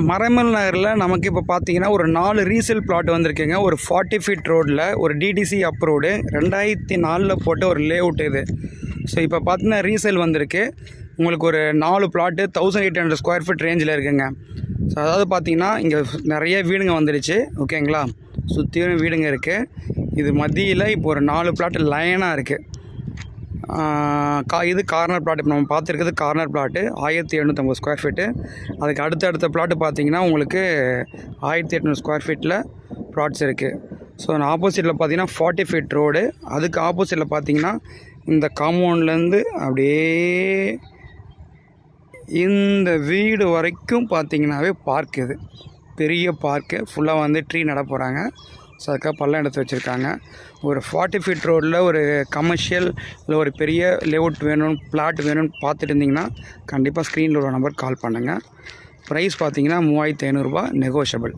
மறைமல் நகரில் நமக்கு இப்போ பார்த்தீங்கன்னா ஒரு 4 ரீசேல் பிளாட் வந்திருக்குங்க. ஒரு 40 ஃபீட் ரோடில் ஒரு டிடிசி அப்ரூவ்டு 2004 போட்ட ஒரு லேஅவுட் இது. ஸோ இப்போ பார்த்தீங்கன்னா ரீசேல் வந்திருக்கு. உங்களுக்கு ஒரு 4 பிளாட்டு 1800 ஸ்கொயர் ஃபீட் ரேஞ்சில் இருக்குங்க. ஸோ அதாவது பார்த்தீங்கன்னா இங்கே நிறைய வீடுங்க வந்துடுச்சு. ஓகேங்களா, சுற்றியும் வீடுங்க இருக்குது. இது மத்தியில் இப்போ ஒரு 4 பிளாட்டு லைனாக இருக்குது. இது கார்னர் பிளாட். இப்போ நம்ம பார்த்துருக்குது கார்னர் பிளாட்டு 1750 ஸ்கொயர் ஃபீட்டு. அதுக்கு அடுத்த பிளாட்டு பார்த்தீங்கன்னா உங்களுக்கு 1800 ஸ்கொயர் ஃபீட்டில் பிளாட்ஸ் இருக்குது. ஸோ ஆப்போசிட்டில் பார்த்தீங்கன்னா 40 ஃபீட் ரோடு. அதுக்கு ஆப்போசிட்டில் பார்த்தீங்கன்னா இந்த காம்பவுண்ட்லேருந்து அப்படியே இந்த வீடு வரைக்கும் பார்த்தீங்கன்னாவே பார்க். இது பெரிய பார்க்கு. ஃபுல்லாக வந்து ட்ரீ நட போகிறாங்க. ஸோ அதுக்காக பள்ளம் எடுத்து வச்சுருக்காங்க. ஒரு 40 ஃபீட் ரோடில் ஒரு கமர்ஷியல் இல்லை ஒரு பெரிய லேஅவுட் வேணும், பிளாட் வேணும்னு பார்த்துட்டு இருந்தீங்கன்னா கண்டிப்பாக ஸ்க்ரீனில் ஒரு நம்பர் கால் பண்ணுங்கள். ப்ரைஸ் பார்த்தீங்கன்னா 3500 ரூபா நெகோஷியபிள்.